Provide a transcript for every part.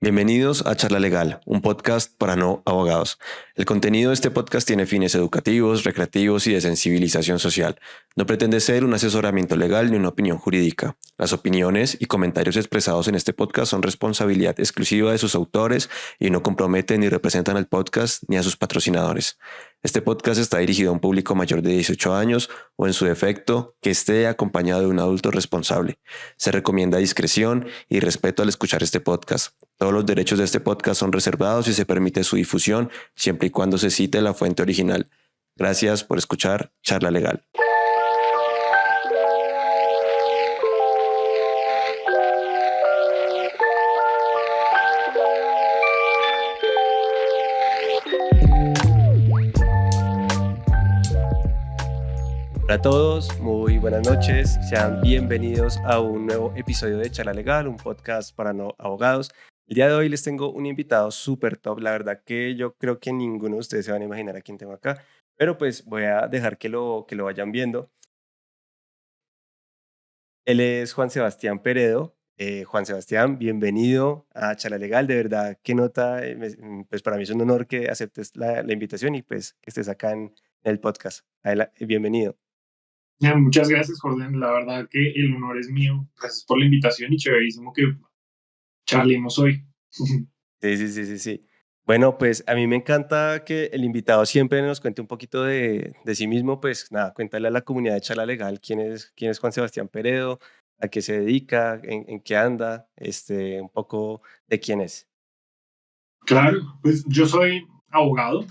Bienvenidos a Charla Legal, un podcast para no abogados. El contenido de este podcast tiene fines educativos, recreativos y de sensibilización social. No pretende ser un asesoramiento legal ni una opinión jurídica. Las opiniones y comentarios expresados en este podcast son responsabilidad exclusiva de sus autores y no comprometen ni representan al podcast ni a sus patrocinadores. Este podcast está dirigido a un público mayor de 18 años o, en su defecto, que esté acompañado de un adulto responsable. Se recomienda discreción y respeto al escuchar este podcast. Todos los derechos de este podcast son reservados y se permite su difusión siempre y cuando se cite la fuente original. Gracias por escuchar Charla Legal. Hola a todos, muy buenas noches. Sean bienvenidos a un nuevo episodio de Charla Legal, un podcast para no abogados. El día de hoy les tengo un invitado súper top. La verdad que yo creo que ninguno de ustedes se van a imaginar a quién tengo acá, pero pues voy a dejar que lo vayan viendo. Él es Juan Sebastián Peredo. Juan Sebastián, bienvenido a Charla Legal. De verdad, qué nota. Pues para mí es un honor que aceptes la invitación y pues que estés acá en el podcast. Bienvenido. Muchas gracias, Jordan. La verdad que el honor es mío. Gracias por la invitación y chéverísimo que charlemos hoy. Sí. Bueno, pues a mí me encanta que el invitado siempre nos cuente un poquito de sí mismo. Pues nada, cuéntale a la comunidad de Charla Legal quién es Juan Sebastián Peredo, a qué se dedica, en qué anda, un poco de quién es. Claro, pues yo soy abogado.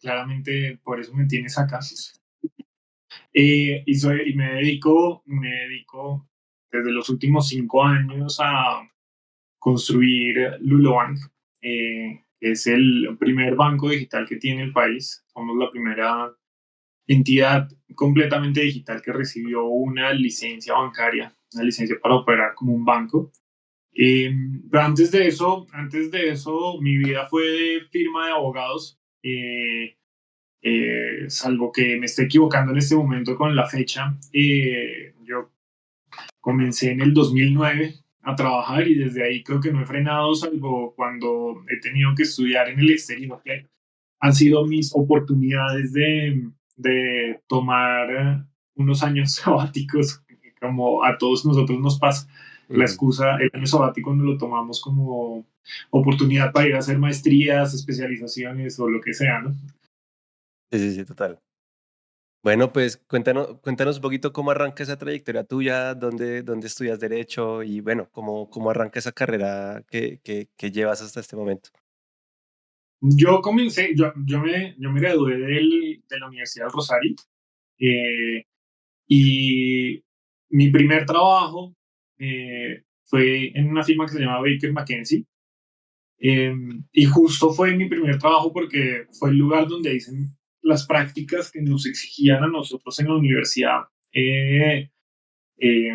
Claramente por eso me tienes acá. Y me dedico desde los últimos 5 años a construir Lulobank. Es el primer banco digital que tiene el país. Somos la primera entidad completamente digital que recibió una licencia bancaria, una licencia para operar como un banco. Pero antes de eso, mi vida fue de firma de abogados, salvo que me esté equivocando en este momento con la fecha. Yo comencé en el 2009 a trabajar y desde ahí creo que no he frenado, salvo cuando he tenido que estudiar en el exterior. Han sido mis oportunidades de tomar unos años sabáticos, como a todos nosotros nos pasa. La Ujú. excusa, el año sabático nos lo tomamos como oportunidad para ir a hacer maestrías, especializaciones o lo que sea, ¿no? Sí, total. Bueno, pues cuéntanos un poquito cómo arranca esa trayectoria tuya, dónde estudias Derecho y bueno, cómo arranca esa carrera que llevas hasta este momento. Yo me gradué de la Universidad del Rosario, eh, y mi primer trabajo fue en una firma que se llama Baker McKenzie. Y justo fue mi primer trabajo porque fue el lugar donde hice las prácticas que nos exigían a nosotros en la universidad, eh, eh,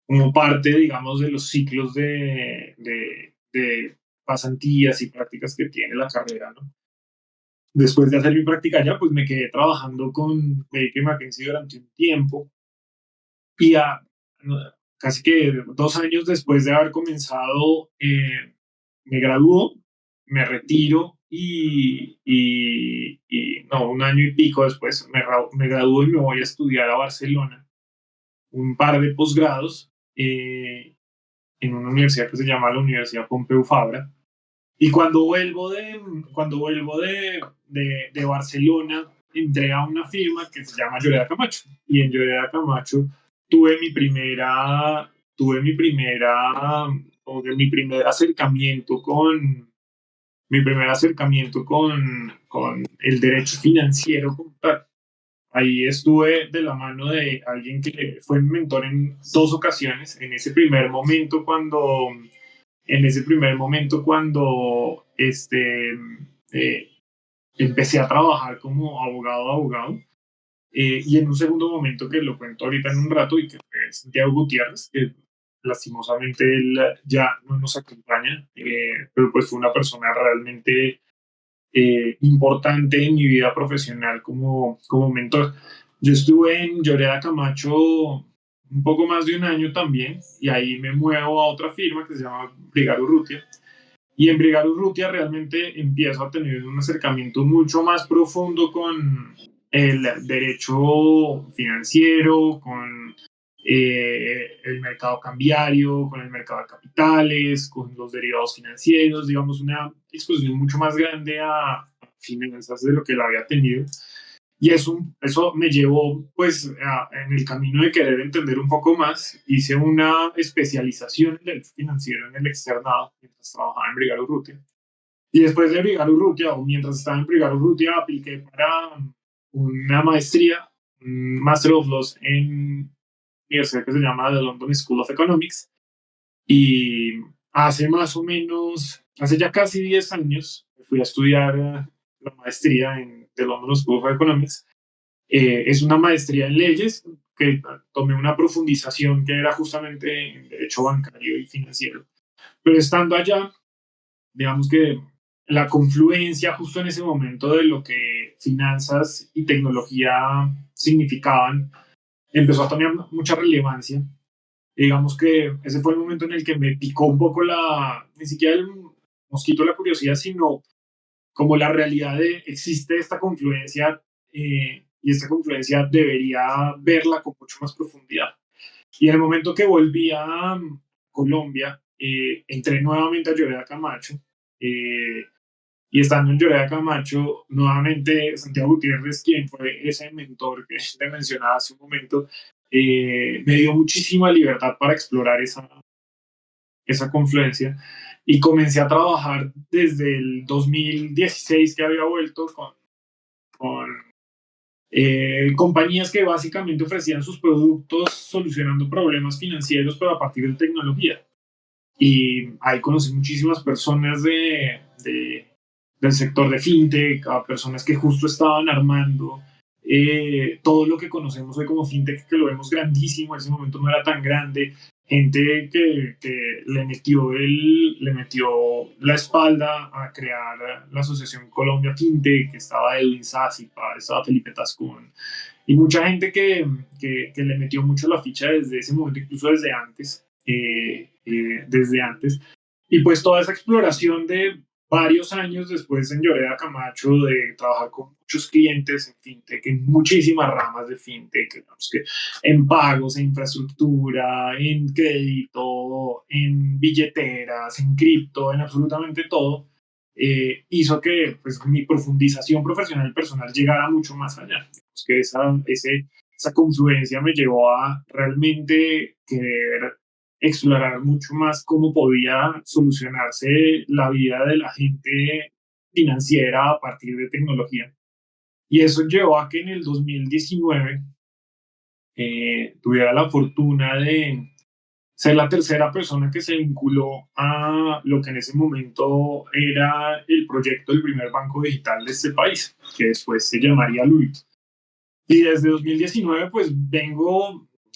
como parte, digamos, de los ciclos de pasantías y prácticas que tiene la carrera, ¿no? Después de hacer mi práctica allá, pues me quedé trabajando con Baker McKenzie durante un tiempo y casi que 2 años después de haber comenzado, me gradúo, me retiro y no, un año y pico después me gradúo y me voy a estudiar a Barcelona un par de posgrados, en una universidad que se llama la Universidad Pompeu Fabra. Y cuando vuelvo de Barcelona, entré a una firma que se llama Lloreda Camacho. Y en Lloreda Camacho tuve mi primera, tuve mi primera, como que mi primer acercamiento con el derecho financiero como tal. Ahí estuve de la mano de alguien que fue mi mentor en 2 ocasiones. En ese primer momento cuando eh, empecé a trabajar como abogado, y en un segundo momento que lo cuento ahorita en un rato y que fue Santiago Gutiérrez, que lastimosamente él ya no nos acompaña, pero pues fue una persona realmente importante en mi vida profesional como mentor. Yo estuve en Lloreda Camacho un poco más de un año también, y ahí me muevo a otra firma que se llama Brigar Urrutia. Y en Brigar Urrutia realmente empiezo a tener un acercamiento mucho más profundo con el derecho financiero, con el mercado cambiario, con el mercado de capitales, con los derivados financieros, digamos, una exposición mucho más grande a finanzas de lo que la había tenido. Y eso me llevó, pues, en el camino de querer entender un poco más. Hice una especialización en derecho financiero en el externado, mientras trabajaba en Brigar Urrutia. Y después de Brigar Urrutia, o mientras estaba en Brigar Urrutia, apliqué para una maestría, un Master of Laws en universidad que se llama The London School of Economics. Y hace más o menos, hace ya casi 10 años, fui a estudiar la maestría en The London School of Economics. Es una maestría en leyes que tomé una profundización que era justamente en derecho bancario y financiero. Pero estando allá, digamos que la confluencia justo en ese momento de lo que finanzas y tecnología significaban empezó a tener mucha relevancia. Digamos que ese fue el momento en el que me picó un poco ni siquiera el mosquito de la curiosidad, sino como la realidad de existe esta confluencia y esta confluencia debería verla con mucho más profundidad. Y en el momento que volví a Colombia, entré nuevamente a Lloreda Camacho eh, y estando en Lloreda Camacho, nuevamente Santiago Gutiérrez, quien fue ese mentor que te mencionaba hace un momento, me dio muchísima libertad para explorar esa confluencia y comencé a trabajar desde el 2016 que había vuelto con compañías que básicamente ofrecían sus productos solucionando problemas financieros, pero a partir de tecnología. Y ahí conocí muchísimas personas del sector de fintech, a personas que justo estaban armando todo lo que conocemos hoy como fintech, que lo vemos grandísimo, en ese momento no era tan grande, gente que le metió la espalda a crear la Asociación Colombia Fintech, que estaba Edwin Sázipa, estaba Felipe Tascón, y mucha gente que le metió mucho la ficha desde ese momento, incluso desde antes. Y pues toda esa exploración de varios años después en Lloreda Camacho, de trabajar con muchos clientes en fintech, en muchísimas ramas de fintech, digamos que en pagos, en infraestructura, en crédito, en billeteras, en cripto, en absolutamente todo, hizo que pues, mi profundización profesional y personal llegara mucho más allá. Que esa confluencia me llevó a realmente querer explorar mucho más cómo podía solucionarse la vida de la gente financiera a partir de tecnología. Y eso llevó a que en el 2019 tuviera la fortuna de ser la tercera persona que se vinculó a lo que en ese momento era el proyecto del primer banco digital de este país, que después se llamaría Lulo. Y desde 2019, pues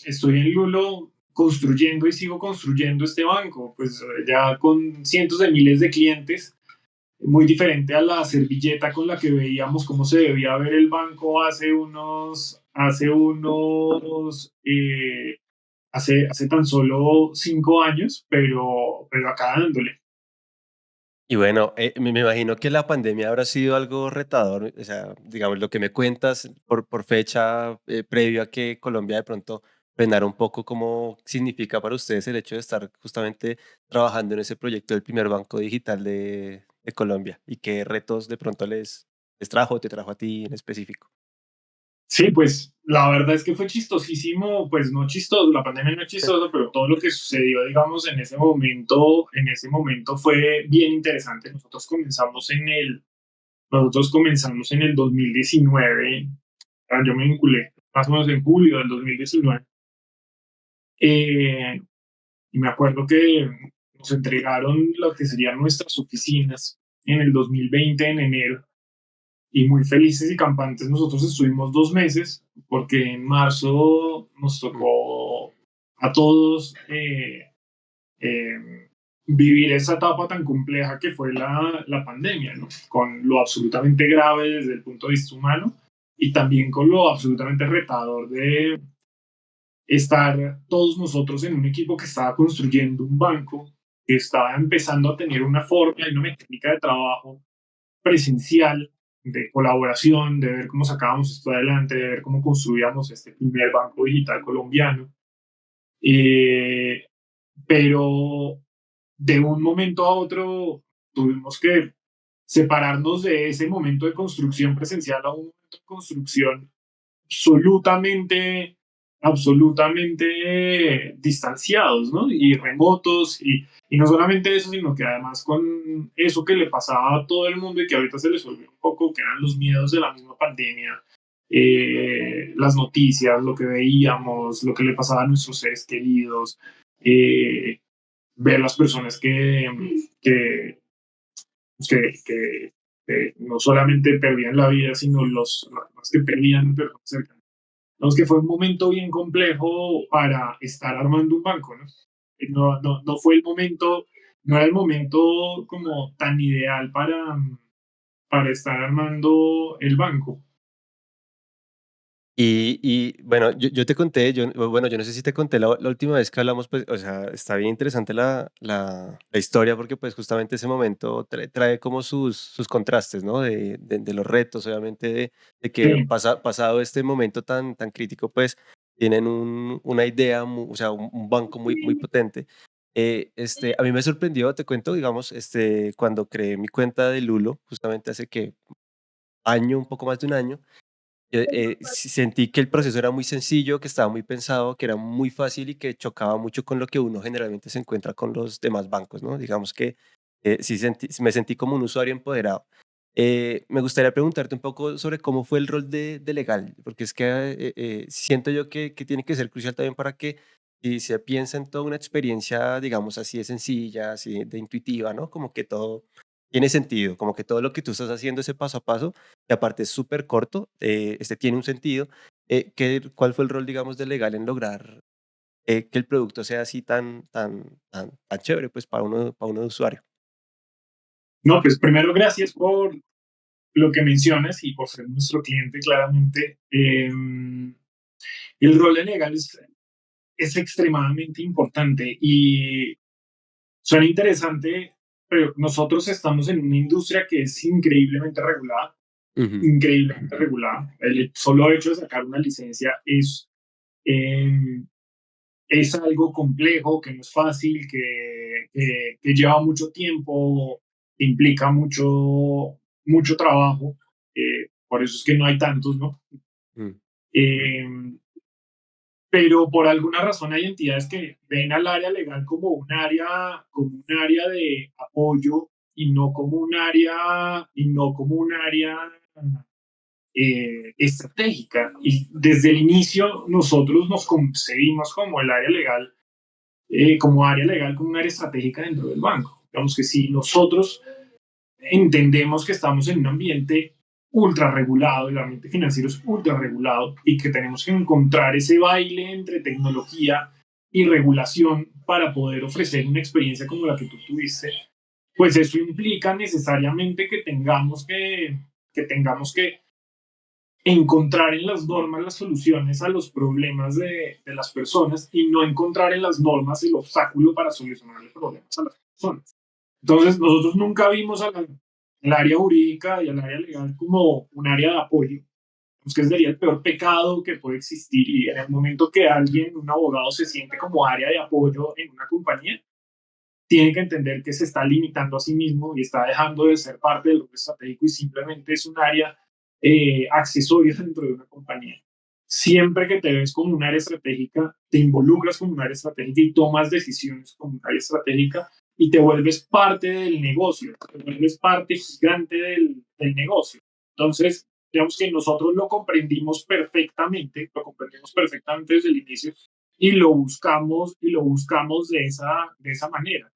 estoy en Lulo construyendo y sigo construyendo este banco, pues ya con cientos de miles de clientes, muy diferente a la servilleta con la que veíamos cómo se debía ver el banco hace tan solo 5 años, pero acá dándole. Y bueno, me imagino que la pandemia habrá sido algo retador, o sea, digamos, lo que me cuentas por fecha previo a que Colombia de pronto frenara un poco, ¿cómo significa para ustedes el hecho de estar justamente trabajando en ese proyecto del primer banco digital de Colombia? ¿Y qué retos de pronto les trajo, te trajo a ti en específico? Sí, pues la verdad es que fue chistosísimo, pues no chistoso, la pandemia no es chistoso, pero todo lo que sucedió, digamos, en ese momento fue bien interesante. Nosotros comenzamos en el 2019, yo me vinculé más o menos en julio del 2019, eh, y me acuerdo que nos entregaron lo que serían nuestras oficinas en el 2020, en enero, y muy felices y campantes. Nosotros estuvimos 2 meses porque en marzo nos Mm. tocó a todos eh, vivir esa etapa tan compleja que fue la pandemia, ¿no? Con lo absolutamente grave desde el punto de vista humano y también con lo absolutamente retador estar todos nosotros en un equipo que estaba construyendo un banco, que estaba empezando a tener una forma y una mecánica de trabajo presencial, de colaboración, de ver cómo sacábamos esto adelante, de ver cómo construíamos este primer banco digital colombiano. Eh, pero de un momento a otro tuvimos que separarnos de ese momento de construcción presencial a un momento de construcción absolutamente, absolutamente distanciados, ¿no? Y remotos, y no solamente eso, sino que además con eso que le pasaba a todo el mundo y que ahorita se les olvidó un poco, que eran los miedos de la misma pandemia, las noticias, lo que veíamos, lo que le pasaba a nuestros seres queridos, eh, ver las personas que, que no solamente perdían la vida, sino los que perdían personas cercanas. Digamos que fue un momento bien complejo para estar armando un banco, ¿no? No fue el momento, no era el momento como tan ideal para estar armando el banco. Y bueno, yo te conté, bueno, yo no sé si te conté la última vez que hablamos, pues, o sea, está bien interesante la historia porque pues justamente ese momento trae como sus contrastes, ¿no? De los retos, obviamente, de que Sí. pasado este momento tan crítico, pues tienen una idea, o sea, un banco muy potente. A mí me sorprendió, te cuento, digamos, cuando creé mi cuenta de Lulo, justamente hace que año, un poco más de un año. Sí sentí que el proceso era muy sencillo, que estaba muy pensado, que era muy fácil y que chocaba mucho con lo que uno generalmente se encuentra con los demás bancos, ¿no? Digamos que sí me sentí como un usuario empoderado. Me gustaría preguntarte un poco sobre cómo fue el rol de legal, porque es que siento yo que tiene que ser crucial también para que si se piensa en toda una experiencia, digamos así de sencilla, así de intuitiva, ¿no? Como que todo tiene sentido, como que todo lo que tú estás haciendo, ese paso a paso, y aparte es súper corto, tiene un sentido. ¿Cuál fue el rol, digamos, de legal en lograr que el producto sea así tan chévere, pues, para uno de usuario? No, pues primero gracias por lo que mencionas y por ser nuestro cliente claramente. El rol de legal es extremadamente importante y suena interesante, pero nosotros estamos en una industria que es increíblemente regulada, Ujú, increíblemente regulada. El solo hecho de sacar una licencia eh, es algo complejo, que no es fácil, que lleva mucho tiempo, que implica mucho trabajo. Por eso es que no hay tantos, ¿no? mm, Eh, pero por alguna razón hay entidades que ven al área legal como un área de apoyo y no como un área, y no como un área estratégica. Y desde el inicio nosotros nos concebimos como el área legal, como área legal, como un área estratégica dentro del banco. Digamos que si nosotros entendemos que estamos en un ambiente ultra regulado, el ambiente financiero es ultra regulado y que tenemos que encontrar ese baile entre tecnología y regulación para poder ofrecer una experiencia como la que tú tuviste, pues eso implica necesariamente que tengamos que encontrar en las normas las soluciones a los problemas de las personas y no encontrar en las normas el obstáculo para solucionar los problemas a las personas. Entonces, nosotros nunca vimos al área jurídica y al área legal como un área de apoyo, pues que sería el peor pecado que puede existir. Y en el momento que alguien, un abogado, se siente como área de apoyo en una compañía, tiene que entender que se está limitando a sí mismo y está dejando de ser parte del grupo estratégico y simplemente es un área accesoria dentro de una compañía. Siempre que te ves como un área estratégica, te involucras como un área estratégica y tomas decisiones como un área estratégica y te vuelves parte del negocio, te vuelves parte gigante del negocio. Entonces, digamos que nosotros lo comprendimos perfectamente desde el inicio y lo buscamos de esa manera.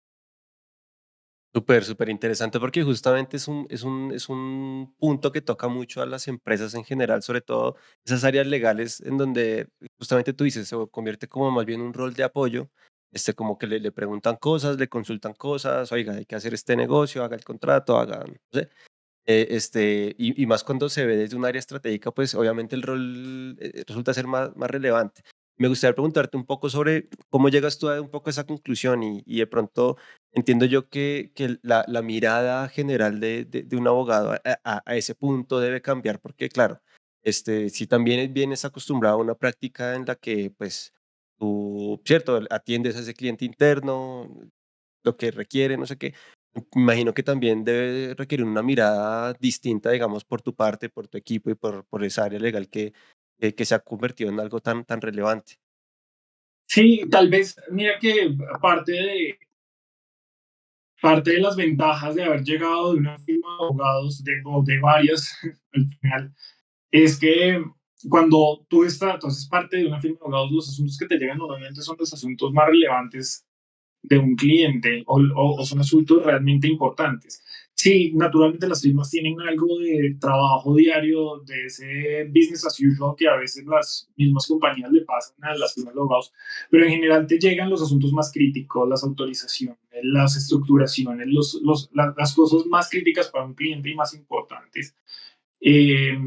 súper, súper interesante porque justamente es un punto que toca mucho a las empresas en general, sobre todo esas áreas legales en donde justamente tú dices, se convierte como más bien un rol de apoyo, como que le preguntan cosas, le consultan cosas, oiga, hay que hacer este negocio, haga el contrato, haga, no sé. Y más cuando se ve desde un área estratégica, pues obviamente el rol resulta ser más relevante. Me gustaría preguntarte un poco sobre cómo llegas tú a un poco a esa conclusión y de pronto entiendo yo que la mirada general de un abogado a ese punto debe cambiar porque, claro, si también vienes acostumbrado a una práctica en la que, pues, tú, cierto, atiendes a ese cliente interno, lo que requiere, no sé qué, me imagino que también debe requerir una mirada distinta, digamos, por tu parte, por tu equipo y por esa área legal que se ha convertido en algo tan relevante. Sí, tal vez, mira que parte de las ventajas de haber llegado de una firma de abogados, o de varias al final, es que cuando tú estás, entonces parte de una firma de abogados, los asuntos que te llegan normalmente son los asuntos más relevantes de un cliente o son asuntos realmente importantes. Sí, naturalmente las firmas tienen algo de trabajo diario, de ese business as usual que a veces las mismas compañías le pasan a las firmas de abogados, pero en general te llegan los asuntos más críticos, las autorizaciones, las estructuraciones, las cosas más críticas para un cliente y más importantes. Eh,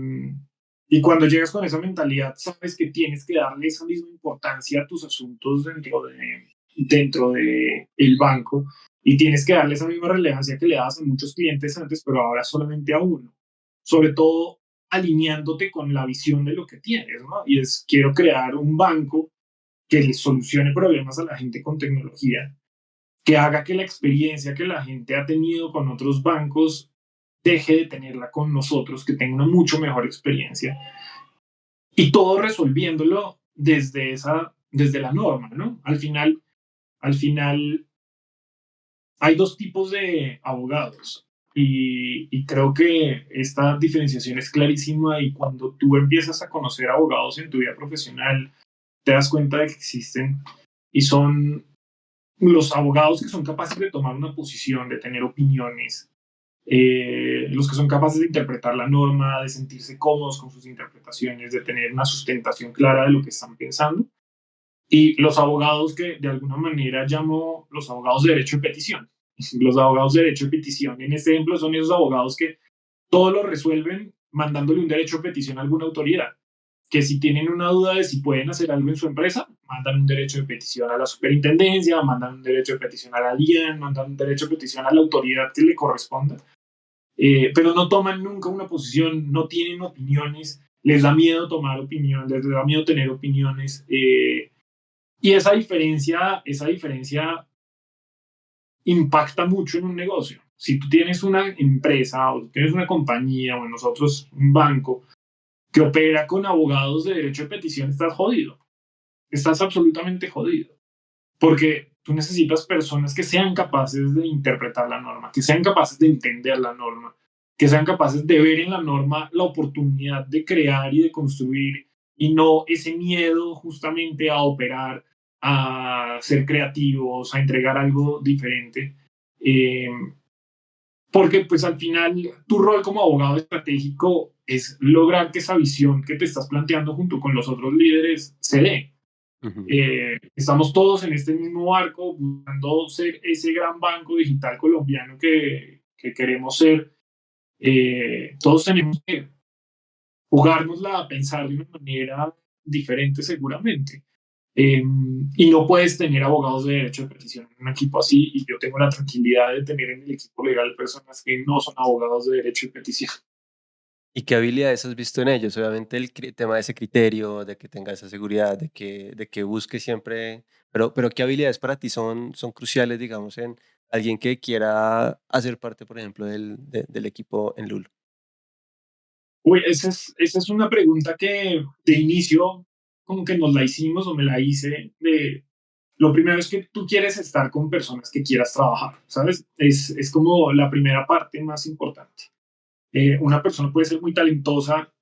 y cuando llegas con esa mentalidad, sabes que tienes que darle esa misma importancia a tus asuntos dentro de el banco y tienes que darle esa misma relevancia que le das a muchos clientes antes, pero ahora solamente a uno. Sobre todo alineándote con la visión de lo que tienes, ¿no? Y es, quiero crear un banco que le solucione problemas a la gente con tecnología, que haga que la experiencia que la gente ha tenido con otros bancos deje de tenerla con nosotros, que tenga una mucho mejor experiencia. Y todo resolviéndolo desde la norma, ¿no? Al final hay dos tipos de abogados y creo que esta diferenciación es clarísima y cuando tú empiezas a conocer abogados en tu vida profesional, te das cuenta de que existen y son los abogados que son capaces de tomar una posición, de tener opiniones, los que son capaces de interpretar la norma, de sentirse cómodos con sus interpretaciones, de tener una sustentación clara de lo que están pensando, y los abogados que de alguna manera llamo los abogados de derecho de petición. Los abogados de derecho de petición en este ejemplo son esos abogados que todo lo resuelven mandándole un derecho de petición a alguna autoridad, que si tienen una duda de si pueden hacer algo en su empresa, mandan un derecho de petición a la superintendencia, mandan un derecho de petición a la DIAN, mandan un derecho de petición a la autoridad que le corresponda, pero no toman nunca una posición, no tienen opiniones, les da miedo tomar opinión, les da miedo tener opiniones. Y esa diferencia impacta mucho en un negocio. Si tú tienes una empresa o tienes una compañía o nosotros un banco que opera con abogados de derecho de petición, estás jodido. Estás absolutamente jodido. Porque tú necesitas personas que sean capaces de interpretar la norma, que sean capaces de entender la norma, que sean capaces de ver en la norma la oportunidad de crear y de construir y no ese miedo justamente a operar, a ser creativos, a entregar algo diferente. Eh, Porque pues al final tu rol como abogado estratégico es lograr que esa visión que te estás planteando junto con los otros líderes se dé. Ujú. Estamos todos en este mismo barco buscando ser ese gran banco digital colombiano que queremos ser. Todos tenemos que jugárnosla a pensar de una manera diferente seguramente. Eh, y no puedes tener abogados de derecho de petición en un equipo así y yo tengo la tranquilidad de tener en el equipo legal personas que no son abogados de derecho de petición. ¿Y qué habilidades has visto en ellos? Obviamente el tema de ese criterio, de que tenga esa seguridad, de que busque siempre, pero ¿qué habilidades para ti son cruciales, digamos, en alguien que quiera hacer parte, por ejemplo, del equipo en Lul? Uy, esa es una pregunta que de inicio como que nos la hicimos o me la hice de lo primero es que tú quieres estar con personas que quieras trabajar, ¿sabes? Es como la primera parte más importante. Una persona puede ser muy talentosa,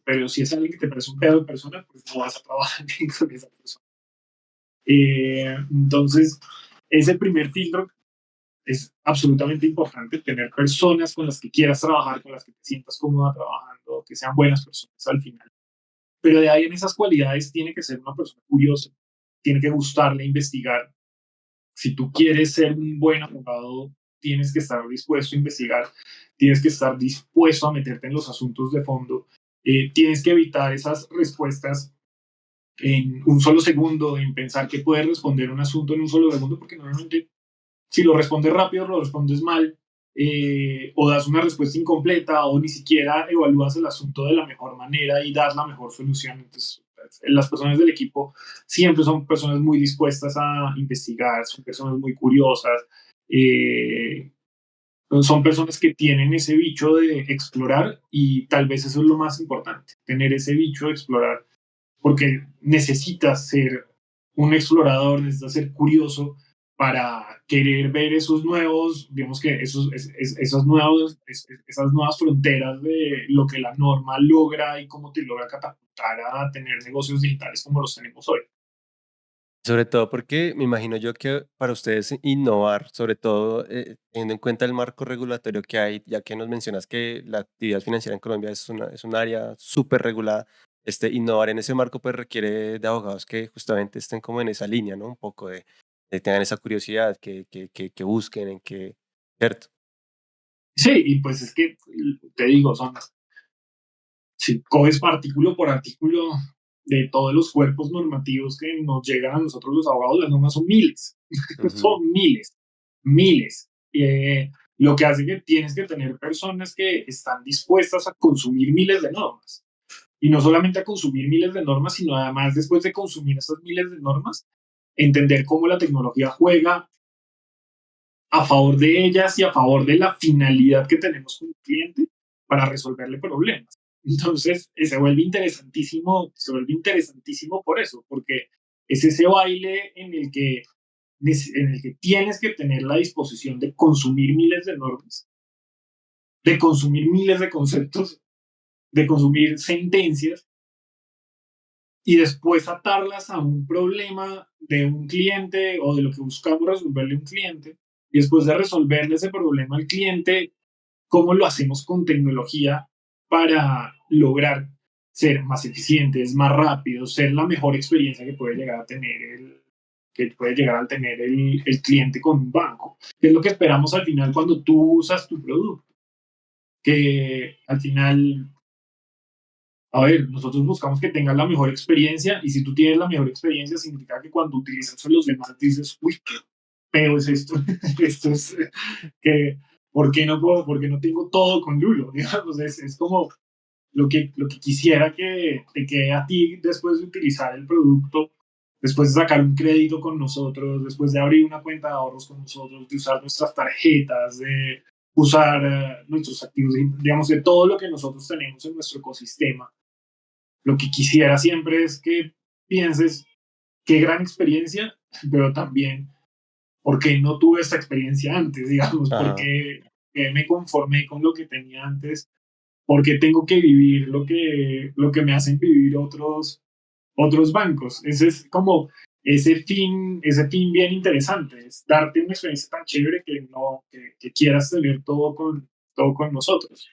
pero si es alguien que te parece un pedo de persona, pues no vas a trabajar bien con esa persona. Entonces, ese primer filtro es absolutamente importante, tener personas con las que quieras trabajar, con las que te sientas cómoda trabajando, que sean buenas personas al final. Pero de ahí en esas cualidades tiene que ser una persona curiosa, tiene que gustarle investigar. Si tú quieres ser un buen abogado, tienes que estar dispuesto a investigar, tienes que estar dispuesto a meterte en los asuntos de fondo, tienes que evitar esas respuestas en un solo segundo, en pensar que puedes responder un asunto en un solo segundo, porque normalmente si lo respondes rápido, lo respondes mal, o das una respuesta incompleta, o ni siquiera evalúas el asunto de la mejor manera y das la mejor solución. Entonces, las personas del equipo siempre son personas muy dispuestas a investigar, son personas muy curiosas, eh, son personas que tienen ese bicho de explorar y tal vez eso es lo más importante, tener ese bicho de explorar, porque necesitas ser un explorador, necesitas ser curioso para querer ver esos nuevos, digamos que esas nuevas fronteras de lo que la norma logra y cómo te logra catapultar a tener negocios digitales como los tenemos hoy. Sobre todo porque me imagino yo que para ustedes innovar, sobre todo teniendo en cuenta el marco regulatorio que hay, ya que nos mencionas que la actividad financiera en Colombia es un área súper regulada, innovar en ese marco pues requiere de abogados que justamente estén como en esa línea, ¿no? Un poco de tengan esa curiosidad, que busquen en que, ¿cierto? Sí, y pues es que te digo, son, si coges artículo por artículo de todos los cuerpos normativos que nos llegan a nosotros los abogados, las normas son miles, Ujú. son miles, miles. Lo que hace que tienes que tener personas que están dispuestas a consumir miles de normas. Y no solamente a consumir miles de normas, sino además después de consumir esas miles de normas, entender cómo la tecnología juega a favor de ellas y a favor de la finalidad que tenemos con el cliente para resolverle problemas. Entonces, se vuelve interesantísimo por eso, porque es ese baile en el que tienes que tener la disposición de consumir miles de normas, de consumir miles de conceptos, de consumir sentencias y después atarlas a un problema de un cliente o de lo que buscamos resolverle a un cliente. Y después de resolverle ese problema al cliente, cómo lo hacemos con tecnología para lograr ser más eficientes, más rápidos, ser la mejor experiencia que puede llegar a tener el cliente con un banco. ¿Qué es lo que esperamos al final cuando tú usas tu producto? Que al final, a ver, nosotros buscamos que tengas la mejor experiencia y si tú tienes la mejor experiencia significa que cuando utilizas a los demás dices, uy, qué feo es esto, esto es que, ¿por qué no tengo todo con Lulo? Digamos, es como lo que quisiera que te quede a ti después de utilizar el producto, después de sacar un crédito con nosotros, después de abrir una cuenta de ahorros con nosotros, de usar nuestras tarjetas, de usar nuestros activos, digamos, de todo lo que nosotros tenemos en nuestro ecosistema. Lo que quisiera siempre es que pienses qué gran experiencia, pero también por qué no tuve esta experiencia antes, digamos, Ajá. porque me conformé con lo que tenía antes, porque tengo que vivir lo que me hacen vivir otros bancos. Ese es como ese fin bien interesante, es darte una experiencia tan chévere que, no, que quieras tener todo con nosotros.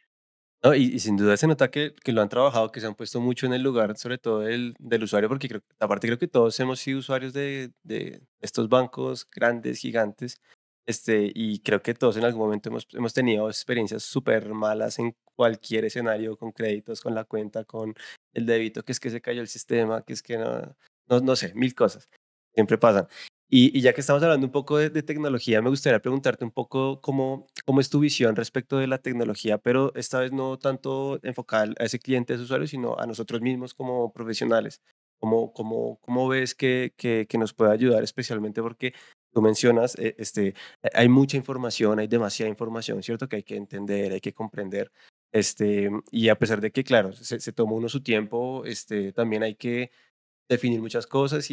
No, y sin duda se nota que lo han trabajado, que se han puesto mucho en el lugar, sobre todo del usuario, porque aparte creo que todos hemos sido usuarios de estos bancos grandes, gigantes, y creo que todos en algún momento hemos tenido experiencias súper malas en cualquier escenario, con créditos, con la cuenta, con el débito, que es que se cayó el sistema, que es que no sé, mil cosas, siempre pasan. Y ya que estamos hablando un poco de tecnología, me gustaría preguntarte un poco cómo es tu visión respecto de la tecnología, pero esta vez no tanto enfocada a ese cliente, a ese usuario, sino a nosotros mismos como profesionales. ¿Cómo ves que nos puede ayudar especialmente porque tú mencionas, hay mucha información, hay demasiada información, ¿cierto? Que hay que entender, hay que comprender. Y a pesar de que, claro, se toma uno su tiempo, también hay que definir muchas cosas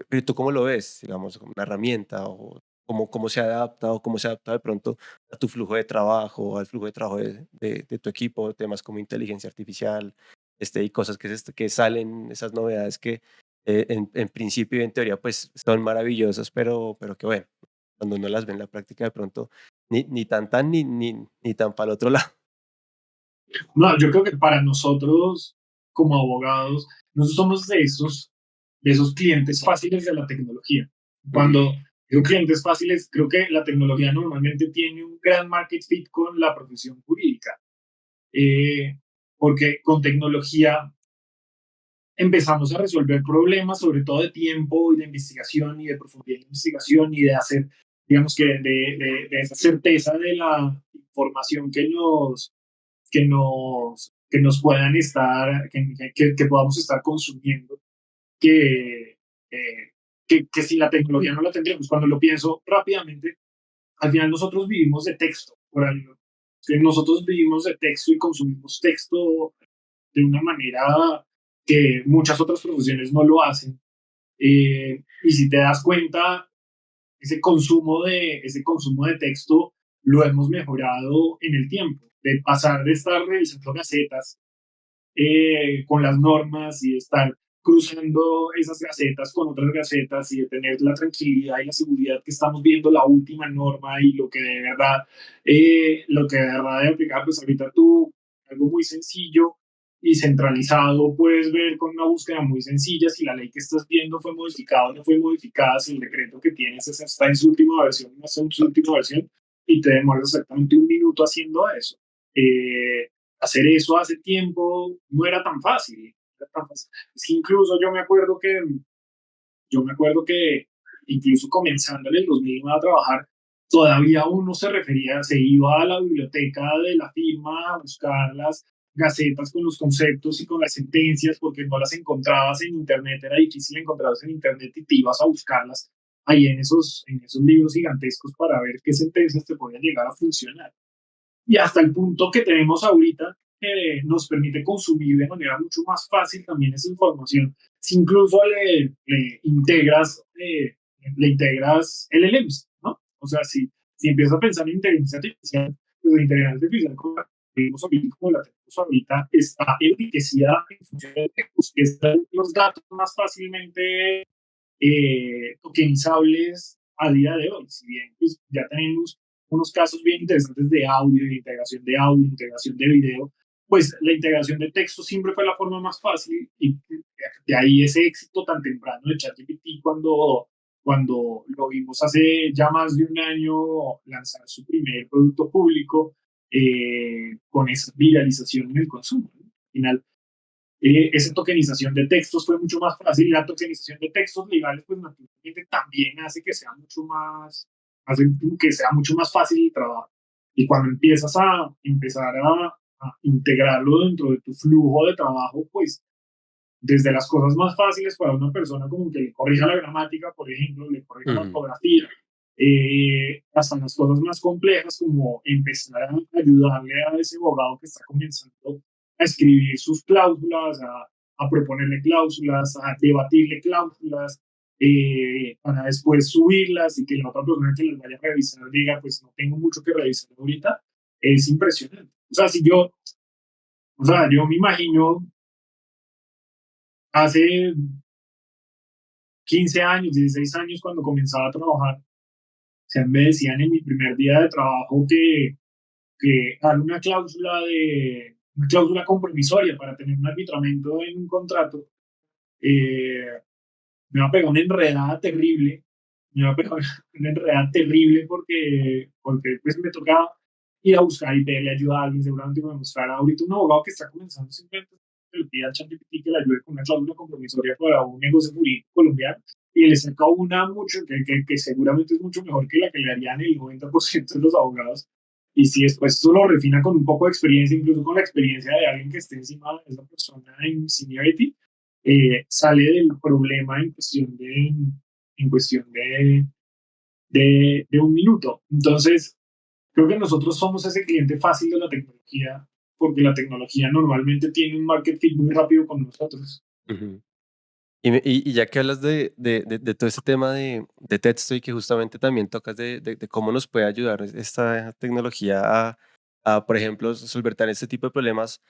pero ¿tú cómo lo ves? Digamos, como una herramienta o cómo se adapta o cómo se adapta de pronto a tu flujo de trabajo, al flujo de trabajo de tu equipo, temas como inteligencia artificial, y cosas que salen, esas novedades que en principio y en teoría pues son maravillosas, pero que bueno, cuando uno las ve en la práctica de pronto ni tan ni tan para el otro lado. No, yo creo que para nosotros, como abogados, nosotros somos de esos clientes fáciles de la tecnología. Ujú. Cuando digo clientes fáciles, creo que la tecnología normalmente tiene un gran market fit con la profesión jurídica, eh, porque con tecnología empezamos a resolver problemas, sobre todo de tiempo y de investigación y de profundidad de investigación y de hacer, digamos que de esa certeza de la información que nos puedan estar, que podamos estar consumiendo, que, eh, que si la tecnología no la tendríamos. Cuando lo pienso rápidamente, al final nosotros vivimos de texto, por algo. Que nosotros vivimos de texto y consumimos texto de una manera que muchas otras profesiones no lo hacen. Y si te das cuenta, ese consumo de texto lo hemos mejorado en el tiempo, de pasar de estar revisando gacetas con las normas y de estar cruzando esas gacetas con otras gacetas y de tener la tranquilidad y la seguridad que estamos viendo la última norma y lo que de verdad debe aplicar, pues ahorita tú, algo muy sencillo y centralizado, puedes ver con una búsqueda muy sencilla si la ley que estás viendo fue modificada o no fue modificada, si el decreto que tienes está en su última versión o no está en su última versión, y te demoras exactamente un minuto haciendo eso. Hacer eso hace tiempo no era tan fácil. No era tan fácil. Es que incluso yo me acuerdo que incluso comenzando en el 2009 a trabajar, todavía uno se refería, se iba a la biblioteca de la firma a buscar las gacetas con los conceptos y con las sentencias, porque no las encontrabas en internet, era difícil encontrarlas en internet y te ibas a buscarlas ahí en esos libros gigantescos para ver qué sentencias te podían llegar a funcionar. Y hasta el punto que tenemos ahorita, que nos permite consumir de manera mucho más fácil también esa información. Si incluso le integras LLMs, ¿no? O sea, si empiezas a pensar en inteligencia artificial, pues la inteligencia artificial como la tenemos ahorita está enriquecida en función de textos, que están los datos más fácilmente tokenizables a día de hoy. Si bien pues, ya tenemos unos casos bien interesantes de audio, de audio, integración de video, pues la integración de texto siempre fue la forma más fácil y de ahí ese éxito tan temprano de ChatGPT cuando lo vimos hace ya más de un año lanzar su primer producto público con esa viralización en el consumo. ¿No? Al final, esa tokenización de textos fue mucho más fácil y la tokenización de textos legales pues naturalmente también hace que sea mucho más fácil el trabajo. Y cuando empiezas a integrarlo dentro de tu flujo de trabajo, pues desde las cosas más fáciles para una persona como que le corrija la gramática, por ejemplo, le corrija la Ujú. ortografía, hasta las cosas más complejas como empezar a ayudarle a ese abogado que está comenzando a escribir sus cláusulas, a proponerle cláusulas, a debatirle cláusulas, para después subirlas y que la otra persona que las vaya a revisar diga, pues no tengo mucho que revisar ahorita, es impresionante. O sea, yo me imagino hace 15 años, 16 años cuando comenzaba a trabajar, o sea, me decían en mi primer día de trabajo que dar una cláusula compromisoria para tener un arbitramiento en un contrato, eh, me va a pegar una enredada terrible, me va a pegar una enredada terrible porque pues me tocaba ir a buscar y pedirle ayuda a alguien, seguramente me mostrará ahorita un abogado que está comenzando simplemente que le pida a ChatGPT que le ayude con una cláusula compromisoria para un negocio jurídico colombiano y le saca una mucho que seguramente es mucho mejor que la que le harían el 90% de los abogados. Y si después eso lo refina con un poco de experiencia, incluso con la experiencia de alguien que esté encima de esa persona en seniority, sale del problema en cuestión de un minuto. Entonces, creo que nosotros somos ese cliente fácil de la tecnología porque la tecnología normalmente tiene un market fit muy rápido con nosotros. Ujú. Y ya que hablas de todo este tema de texto y que justamente también tocas de cómo nos puede ayudar esta tecnología por ejemplo, solventar este tipo de problemas,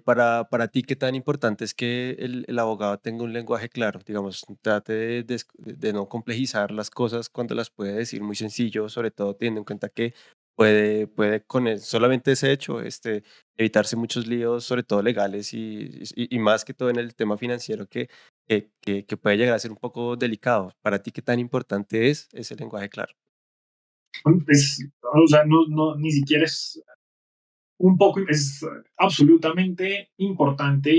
para ti, ¿qué tan importante es que el abogado tenga un lenguaje claro? Digamos, trate de no complejizar las cosas cuando las puede decir muy sencillo, sobre todo teniendo en cuenta que puede con solamente ese hecho evitarse muchos líos, sobre todo legales y más que todo en el tema financiero que puede llegar a ser un poco delicado. Para ti, ¿qué tan importante es ese lenguaje claro? O sea, ni siquiera es un poco, es absolutamente importante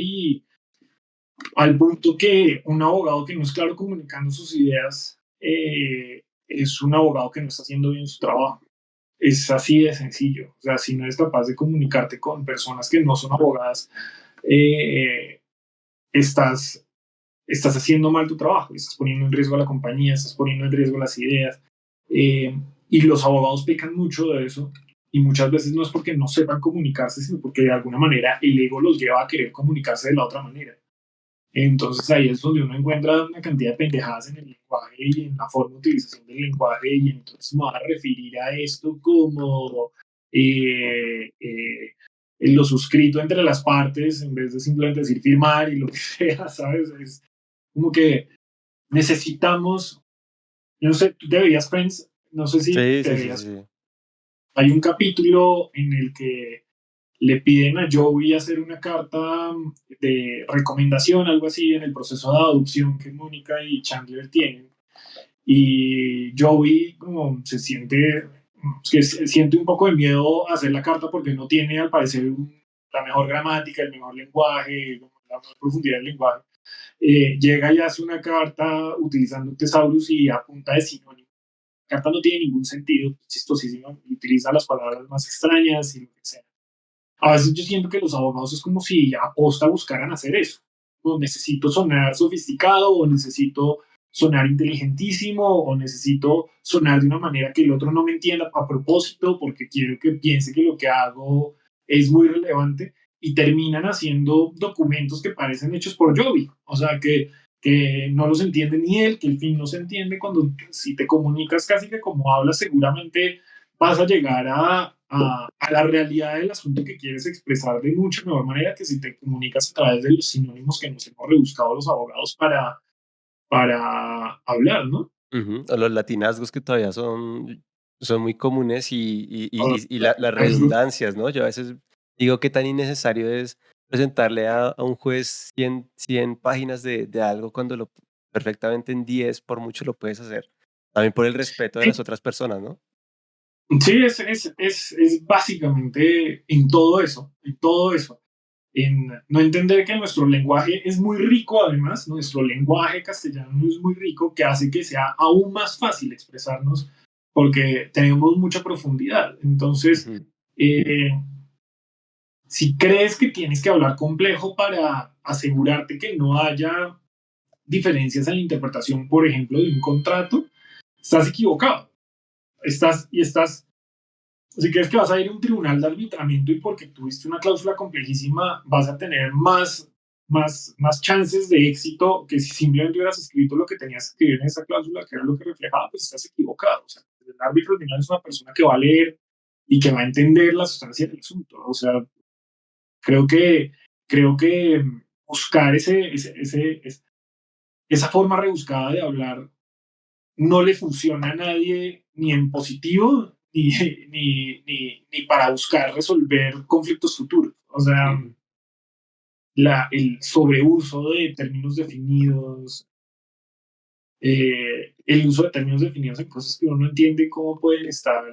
al punto que un abogado que no es claro comunicando sus ideas es un abogado que no está haciendo bien su trabajo. Es así de sencillo. O sea, si no eres capaz de comunicarte con personas que no son abogadas, eh, estás, estás haciendo mal tu trabajo, estás poniendo en riesgo a la compañía, estás poniendo en riesgo las ideas. eh, y los abogados pecan mucho de eso. Y muchas veces no es porque no sepan comunicarse, sino porque de alguna manera el ego los lleva a querer comunicarse de la otra manera. Entonces ahí es donde uno encuentra una cantidad de pendejadas en el lenguaje y en la forma de utilización del lenguaje, y entonces me va a referir a esto como lo suscrito entre las partes en vez de simplemente decir firmar y lo que sea, ¿sabes? Es como que necesitamos, yo no sé, tú te veías Friends, no sé si Sí, te sí, sí, sí, veías, sí. hay un capítulo en el que le piden a Joey hacer una carta de recomendación, algo así, en el proceso de adopción que Mónica y Chandler tienen. Y Joey como se siente, que siente un poco de miedo a hacer la carta porque no tiene, al parecer, la mejor gramática, el mejor lenguaje, la mejor profundidad del lenguaje. Llega y hace una carta utilizando un thesaurus y a punta de sinónimo. La carta no tiene ningún sentido, es chistosísimo, y utiliza las palabras más extrañas y lo que sea. A veces yo siento que los abogados es como si a posta buscaran hacer eso. O necesito sonar sofisticado, o necesito sonar inteligentísimo, o necesito sonar de una manera que el otro no me entienda a propósito, porque quiero que piense que lo que hago es muy relevante, y terminan haciendo documentos que parecen hechos por Joby. O sea, que no los entiende ni él, que el fin no se entiende cuando si te comunicas casi que como hablas, seguramente vas a llegar a la realidad del asunto que quieres expresar de mucha mejor manera que si te comunicas a través de los sinónimos que nos hemos rebuscado los abogados para hablar, ¿no? Ujú. O los latinazgos que todavía son muy comunes y las Eso. redundancias, ¿no? Yo a veces digo qué tan innecesario es presentarle a un juez 100 páginas de algo cuando perfectamente en 10 por mucho lo puedes hacer. También por el respeto de Sí, las otras personas, ¿no? sí, es básicamente en todo eso, en todo eso. En no entender que nuestro lenguaje es muy rico, además, nuestro lenguaje castellano es muy rico, que hace que sea aún más fácil expresarnos porque tenemos mucha profundidad. Entonces, Ujú. eh, si crees que tienes que hablar complejo para asegurarte que no haya diferencias en la interpretación, por ejemplo, de un contrato, estás equivocado. Si crees que vas a ir a un tribunal de arbitramiento y porque tuviste una cláusula complejísima vas a tener más chances de éxito que si simplemente hubieras escrito lo que tenías que escribir en esa cláusula, que era lo que reflejaba, pues estás equivocado. O sea, el árbitro al final es una persona que va a leer y que va a entender la sustancia del asunto. O sea, creo que, creo que buscar esa forma rebuscada de hablar no le funciona a nadie ni en positivo ni para buscar resolver conflictos futuros. O sea, Ujú. el sobreuso de términos definidos, el uso de términos definidos en cosas que uno no entiende cómo puede estar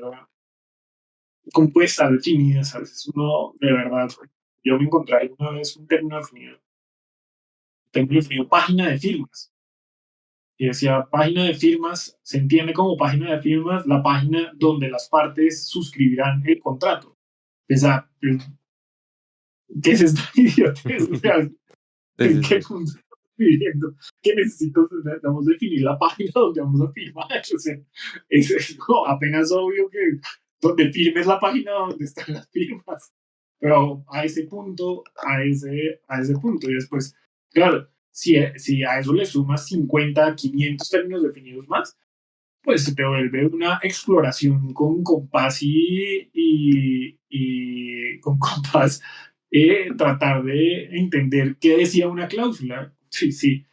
definidas. A veces uno, de verdad, yo me encontré una vez un término definido, página de firmas. Y decía, página de firmas, se entiende como página de firmas la página donde las partes suscribirán el contrato. O sea, ¿qué es esta idiotez? O sea, Sí, ¿en sí, qué sí. mundo estamos viviendo? ¿Qué necesitamos definir la página donde vamos a firmar? O sea, es como apenas obvio que donde firmes la página donde están las firmas. Pero a ese punto, a ese punto, y después, claro, si a eso le sumas 50, 500 términos definidos más, pues se te vuelve una exploración con compás y con compás, tratar de entender qué decía una cláusula. Sí, sí.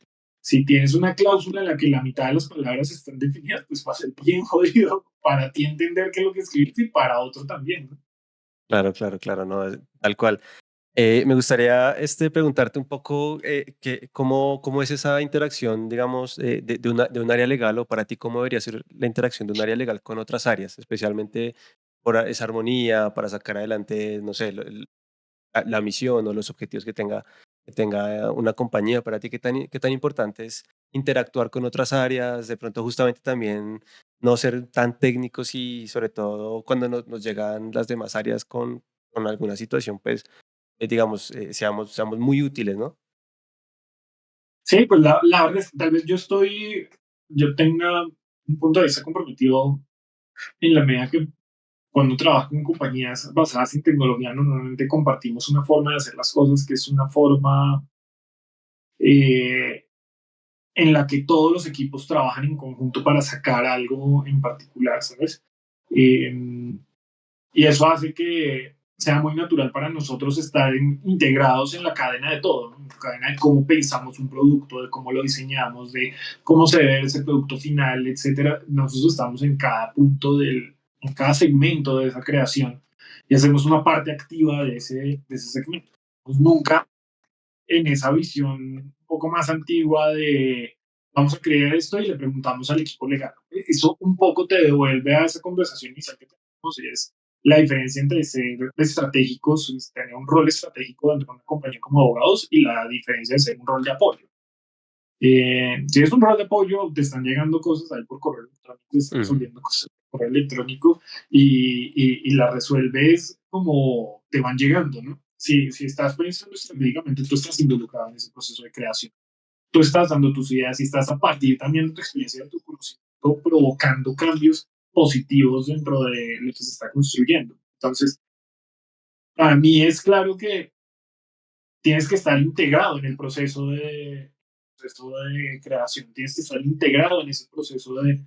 Si tienes una cláusula en la que la mitad de las palabras están definidas, pues va a ser bien jodido para ti entender qué es lo que escribiste y para otro también, ¿no? Claro, claro, claro, no, tal cual. Me gustaría preguntarte un poco cómo es esa interacción, digamos, de un área legal o para ti cómo debería ser la interacción de un área legal con otras áreas, especialmente por esa armonía, para sacar adelante, no sé, la misión o los objetivos que tenga. que tenga una compañía para ti? Qué tan importante es interactuar con otras áreas? De pronto, justamente también no ser tan técnicos y sobre todo cuando nos llegan las demás áreas con alguna situación, pues, digamos, seamos muy útiles, ¿no? Sí, pues la verdad es que tal vez yo tenga un punto de vista comprometido en la medida que cuando trabajo en compañías basadas en tecnología, normalmente compartimos una forma de hacer las cosas que es una forma eh, en la que todos los equipos trabajan en conjunto para sacar algo en particular, ¿sabes? Eh, y eso hace que sea muy natural para nosotros estar integrados en la cadena de todo, ¿no? En la cadena de cómo pensamos un producto, de cómo lo diseñamos, de cómo se ve ese producto final, etcétera. Nosotros estamos en cada en cada segmento de esa creación y hacemos una parte activa de ese segmento. Pues nunca en esa visión un poco más antigua de vamos a crear esto y le preguntamos al equipo legal. Eso un poco te devuelve a esa conversación inicial que tenemos y es la diferencia entre ser estratégicos, tener un rol estratégico dentro de una compañía como abogados y la diferencia de ser un rol de apoyo. Si es un rol de apoyo, te están llegando cosas ahí por correo electrónico, te están Ujú. resolviendo cosas por correo electrónico y las resuelves como te van llegando, ¿no? Si estás pensando estratégicamente, tú estás involucrado en ese proceso de creación. Tú estás dando tus ideas y estás a partir también de tu experiencia, de tu conocimiento, provocando cambios positivos dentro de lo que se está construyendo. Entonces, para mí es claro que tienes que estar integrado en el proceso de creación, tienes que estar integrado en ese proceso de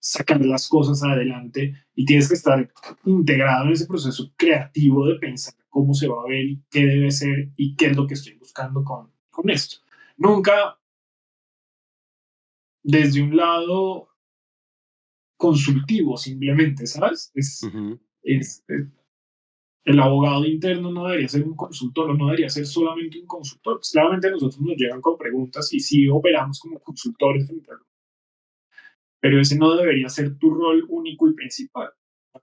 sacar las cosas adelante y tienes que estar integrado en ese proceso creativo de pensar cómo se va a ver y qué debe ser y qué es lo que estoy buscando con esto. Nunca desde un lado consultivo simplemente, ¿sabes? Ujú. Es, el abogado interno no debería ser un consultor o no debería ser solamente un consultor. Pues claramente a nosotros nos llegan con preguntas y sí operamos como consultores frente a pero ese no debería ser tu rol único y principal.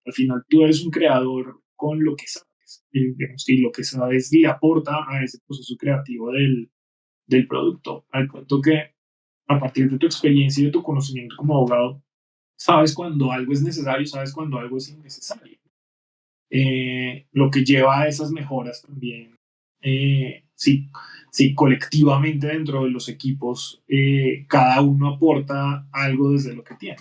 Al final tú eres un creador con lo que sabes y lo que sabes le aporta a ese proceso creativo del producto, al punto que a partir de tu experiencia y de tu conocimiento como abogado, sabes cuando algo es necesario, sabes cuando algo es innecesario. Lo que lleva a esas mejoras también, si colectivamente dentro de los equipos cada uno aporta algo desde lo que tiene.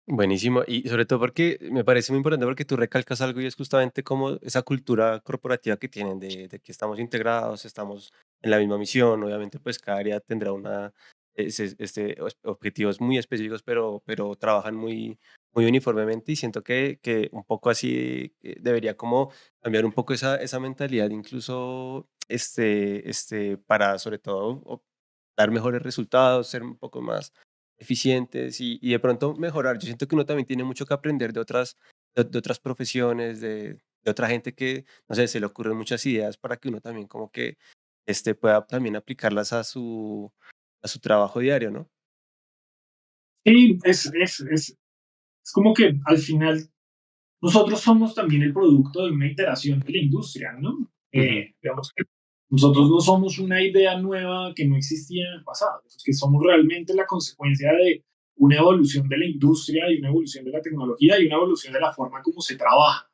Buenísimo. Y sobre todo porque me parece muy importante porque tú recalcas algo y es justamente como esa cultura corporativa que tienen de que estamos integrados, estamos en la misma misión. Obviamente, pues cada área tendrá objetivos muy específicos, pero trabajan muy uniformemente y siento que un poco así debería como cambiar un poco esa mentalidad, incluso para sobre todo dar mejores resultados, ser un poco más eficientes y de pronto mejorar. Yo siento que uno también tiene mucho que aprender de otras profesiones, de otra gente que, no sé, se le ocurren muchas ideas para que uno también como que pueda también aplicarlas a su trabajo diario, ¿no? Y es como que al final nosotros somos también el producto de una iteración de la industria, ¿no? Ujú. Digamos que nosotros no somos una idea nueva que no existía en el pasado, es que somos realmente la consecuencia de una evolución de la industria y una evolución de la tecnología y una evolución de la forma como se trabaja.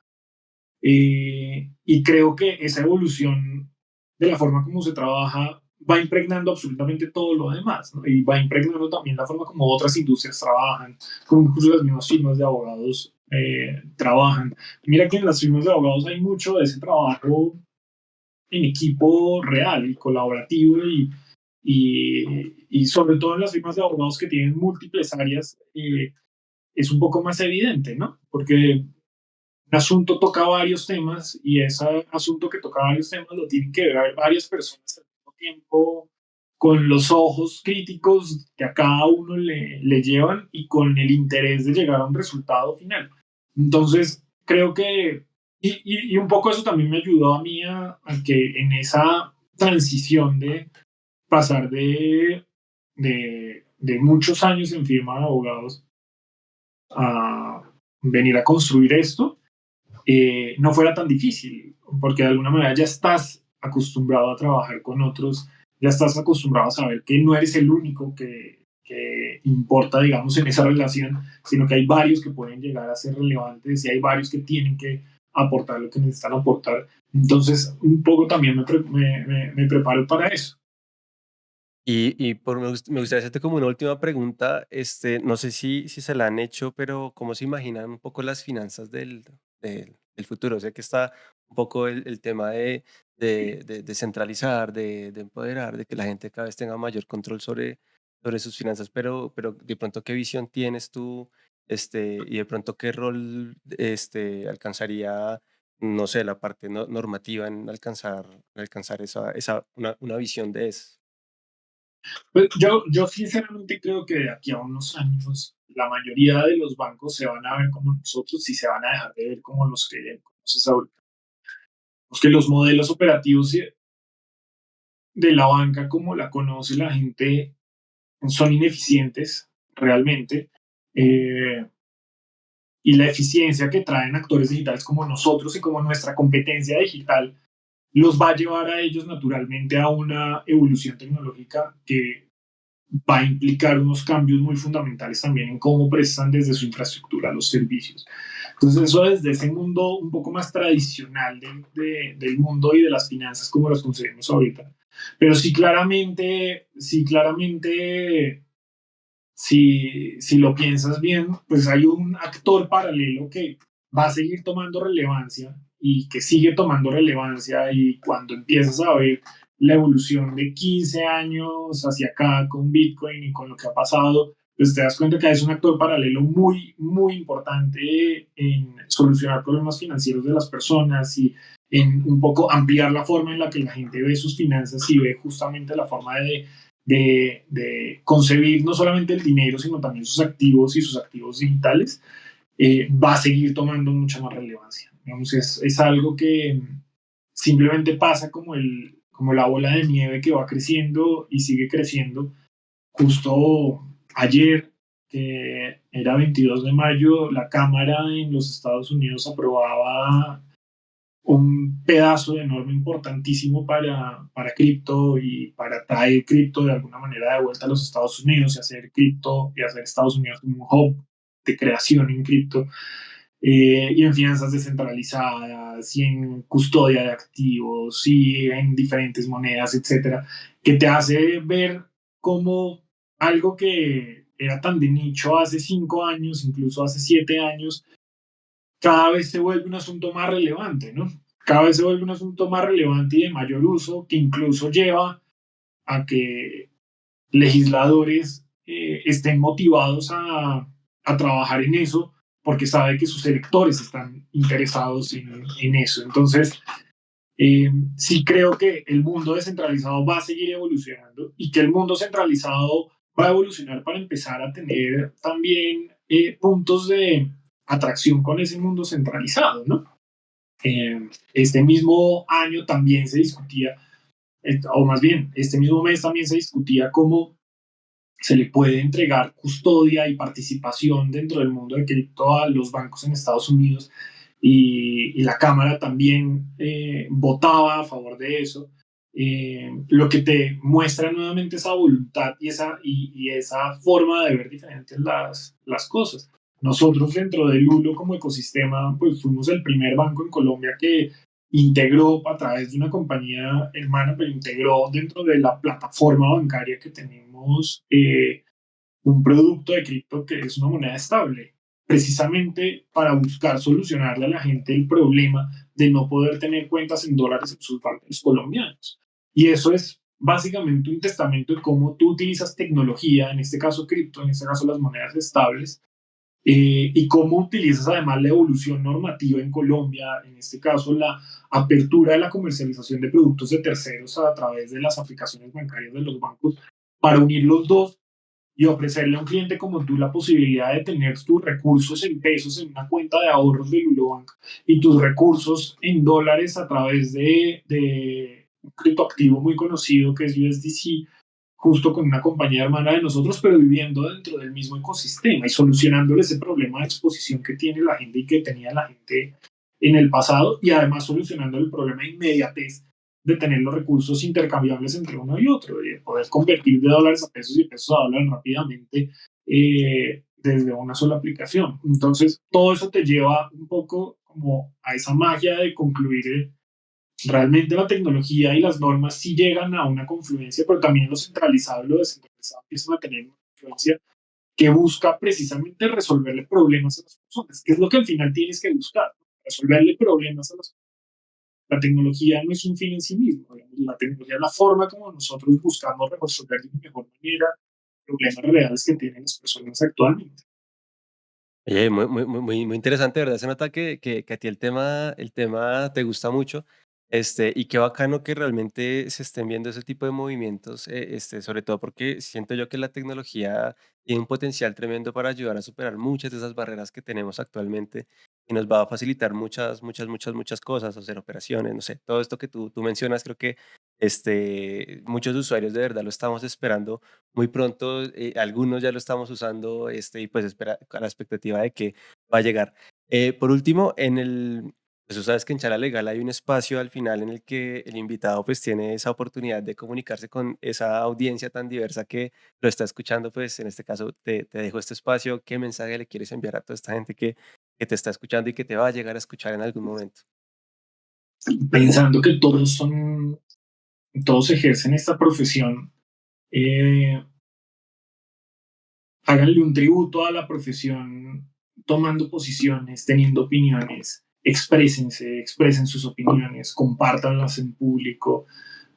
Y creo que esa evolución de la forma como se trabaja va impregnando absolutamente todo lo demás, ¿no? Y va impregnando también la forma como otras industrias trabajan, como incluso las mismas firmas de abogados trabajan. Mira que en las firmas de abogados hay mucho de ese trabajo en equipo real y colaborativo y sobre todo en las firmas de abogados que tienen múltiples áreas es un poco más evidente, ¿no? Porque un asunto toca varios temas y ese asunto que toca varios temas lo tienen que ver varias personas al mismo tiempo con los ojos críticos que a cada uno le llevan y con el interés de llegar a un resultado final. Entonces, creo que, y un poco eso también me ayudó a mí a que en esa transición de pasar de muchos años en firma de abogados a venir a construir esto, no fuera tan difícil, porque de alguna manera ya estás acostumbrado a trabajar con otros, ya estás acostumbrado a saber que no eres el único que importa, digamos, en esa relación, sino que hay varios que pueden llegar a ser relevantes y hay varios que tienen que aportar lo que necesitan aportar. Entonces, un poco también me preparo para eso. Me gustaría hacerte como una última pregunta. No sé si se la han hecho, pero ¿cómo se imaginan un poco las finanzas del futuro? O sea que está un poco el tema de centralizar, de empoderar, de que la gente cada vez tenga mayor control sobre sus finanzas, pero de pronto, ¿qué visión tienes tú? Y de pronto, ¿qué rol alcanzaría, no sé, la parte normativa en alcanzar una visión de eso? Pues yo sinceramente creo que de aquí a unos años la mayoría de los bancos se van a ver como nosotros y se van a dejar de ver como los que conoces ahorita. Porque los modelos operativos de la banca como la conoce la gente son ineficientes realmente. eh, y la eficiencia que traen actores digitales como nosotros y como nuestra competencia digital los va a llevar a ellos naturalmente a una evolución tecnológica que va a implicar unos cambios muy fundamentales también en cómo prestan desde su infraestructura los servicios. Entonces eso desde ese mundo un poco más tradicional del mundo y de las finanzas como las concebimos ahorita. Pero sí claramente, si lo piensas bien, pues hay un actor paralelo que va a seguir tomando relevancia y que sigue tomando relevancia y cuando empiezas a ver la evolución de 15 años hacia acá con Bitcoin y con lo que ha pasado, pues te das cuenta que es un actor paralelo muy, muy importante en solucionar problemas financieros de las personas y en un poco ampliar la forma en la que la gente ve sus finanzas y ve justamente la forma de concebir no solamente el dinero, sino también sus activos y sus activos digitales, va a seguir tomando mucha más relevancia. Digamos, es algo que simplemente pasa como la bola de nieve que va creciendo y sigue creciendo. Justo ayer, que era 22 de mayo, la Cámara en los Estados Unidos aprobaba un pedazo de norma importantísimo para cripto y para traer cripto de alguna manera de vuelta a los Estados Unidos y hacer cripto y hacer Estados Unidos como un hub de creación en cripto y en finanzas descentralizadas y en custodia de activos y en diferentes monedas, etcétera, que te hace ver cómo algo que era tan de nicho hace 5 años, incluso hace 7 años, cada vez se vuelve un asunto más relevante, ¿no? Cada vez se vuelve un asunto más relevante y de mayor uso, que incluso lleva a que legisladores estén motivados a trabajar en eso, porque sabe que sus electores están interesados en eso. Entonces, sí creo que el mundo descentralizado va a seguir evolucionando y que el mundo centralizado va a evolucionar para empezar a tener también puntos de atracción con ese mundo centralizado, ¿no? Este mismo año también se discutía, o más bien, este mismo mes también se discutía cómo se le puede entregar custodia y participación dentro del mundo de cripto a los bancos en Estados Unidos y la Cámara también votaba a favor de eso, lo que te muestra nuevamente esa voluntad y esa forma de ver diferentes las cosas. Nosotros dentro del Lulo como ecosistema, pues fuimos el primer banco en Colombia que integró a través de una compañía hermana, pero integró dentro de la plataforma bancaria que tenemos un producto de cripto que es una moneda estable, precisamente para buscar solucionarle a la gente el problema de no poder tener cuentas en dólares en sus bancos colombianos. Y eso es básicamente un testamento de cómo tú utilizas tecnología, en este caso cripto, en este caso las monedas estables, y cómo utilizas además la evolución normativa en Colombia, en este caso la apertura de la comercialización de productos de terceros a través de las aplicaciones bancarias de los bancos para unir los dos y ofrecerle a un cliente como tú la posibilidad de tener tus recursos en pesos en una cuenta de ahorros de Lulobank y tus recursos en dólares a través de un criptoactivo muy conocido que es USDC, justo con una compañía hermana de nosotros, pero viviendo dentro del mismo ecosistema y solucionándole ese problema de exposición que tiene la gente y que tenía la gente en el pasado y además solucionando el problema de inmediatez de tener los recursos intercambiables entre uno y otro, de poder convertir de dólares a pesos y pesos a dólares rápidamente desde una sola aplicación. Entonces, todo eso te lleva un poco como a esa magia de concluir realmente la tecnología y las normas sí llegan a una confluencia, pero también lo centralizado y lo descentralizado empiezan a tener una confluencia que busca precisamente resolverle problemas a las personas, que es lo que al final tienes que buscar, ¿no? Resolverle problemas a las personas. La tecnología no es un fin en sí mismo, digamos, la tecnología es la forma como nosotros buscamos resolver de una mejor manera problemas reales que tienen las personas actualmente. Oye, muy interesante, ¿verdad? Se nota que a ti el tema te gusta mucho, y qué bacano que realmente se estén viendo ese tipo de movimientos, sobre todo porque siento yo que la tecnología tiene un potencial tremendo para ayudar a superar muchas de esas barreras que tenemos actualmente y nos va a facilitar muchas cosas, hacer operaciones, no sé, todo esto que tú mencionas, creo que muchos usuarios de verdad lo estamos esperando muy pronto, algunos ya lo estamos usando, y pues espera a la expectativa de que va a llegar. Por último, pues tú sabes que en Charla Legal hay un espacio al final en el que el invitado pues tiene esa oportunidad de comunicarse con esa audiencia tan diversa que lo está escuchando, pues en este caso te dejo este espacio. ¿Qué mensaje le quieres enviar a toda esta gente que te está escuchando y que te va a llegar a escuchar en algún momento? Pensando que todos ejercen esta profesión, eh, háganle un tributo a la profesión tomando posiciones, teniendo opiniones, exprésense, expresen sus opiniones, compártanlas en público,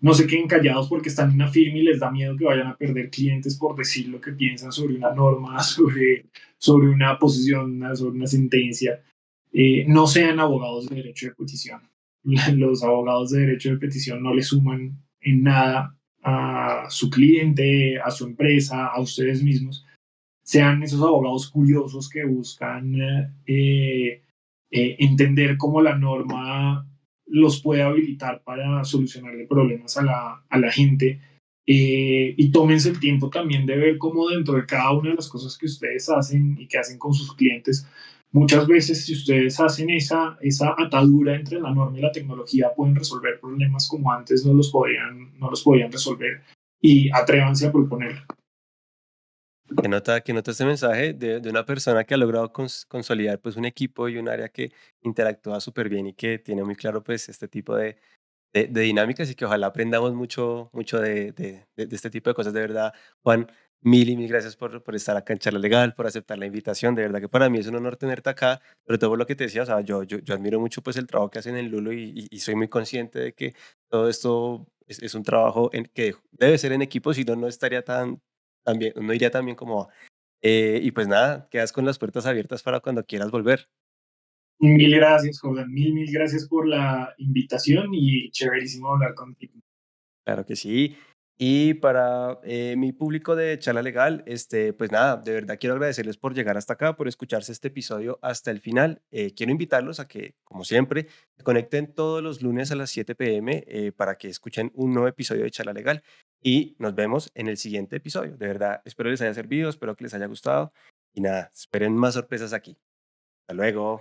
no se queden callados porque están en una firma y les da miedo que vayan a perder clientes por decir lo que piensan sobre una norma, sobre una posición, sobre una sentencia. No sean abogados de derecho de petición. Los abogados de derecho de petición no le suman en nada a su cliente, a su empresa, a ustedes mismos. Sean esos abogados curiosos que buscan entender cómo la norma los puede habilitar para solucionarle problemas a la gente. Y tómense el tiempo también de ver cómo dentro de cada una de las cosas que ustedes hacen y que hacen con sus clientes, muchas veces si ustedes hacen esa atadura entre la norma y la tecnología, pueden resolver problemas como antes no los podían resolver. Y atrévanse a proponer. Que nota este mensaje de una persona que ha logrado consolidar pues un equipo y un área que interactúa súper bien y que tiene muy claro pues este tipo de dinámicas y que ojalá aprendamos mucho de este tipo de cosas. De verdad, Juan, mil y mil gracias por estar acá en Charla Legal, por aceptar la invitación. De verdad que para mí es un honor tenerte acá, pero todo lo que te decía, o sea, yo admiro mucho pues el trabajo que hacen en Lulo y soy muy consciente de que todo esto es un trabajo que debe ser en equipo, si no, no estaría tan bien, no iría tan bien como va. Y pues nada, quedas con las puertas abiertas para cuando quieras volver. Mil gracias, Jordan. Mil gracias por la invitación y chéverísimo hablar contigo. Claro que sí. Y para mi público de Charla Legal, pues nada, de verdad quiero agradecerles por llegar hasta acá, por escucharse este episodio hasta el final. Quiero invitarlos a que, como siempre, se conecten todos los lunes a las 7 p.m. Para que escuchen un nuevo episodio de Charla Legal y nos vemos en el siguiente episodio. De verdad, espero les haya servido, espero que les haya gustado y nada, esperen más sorpresas aquí. Hasta luego.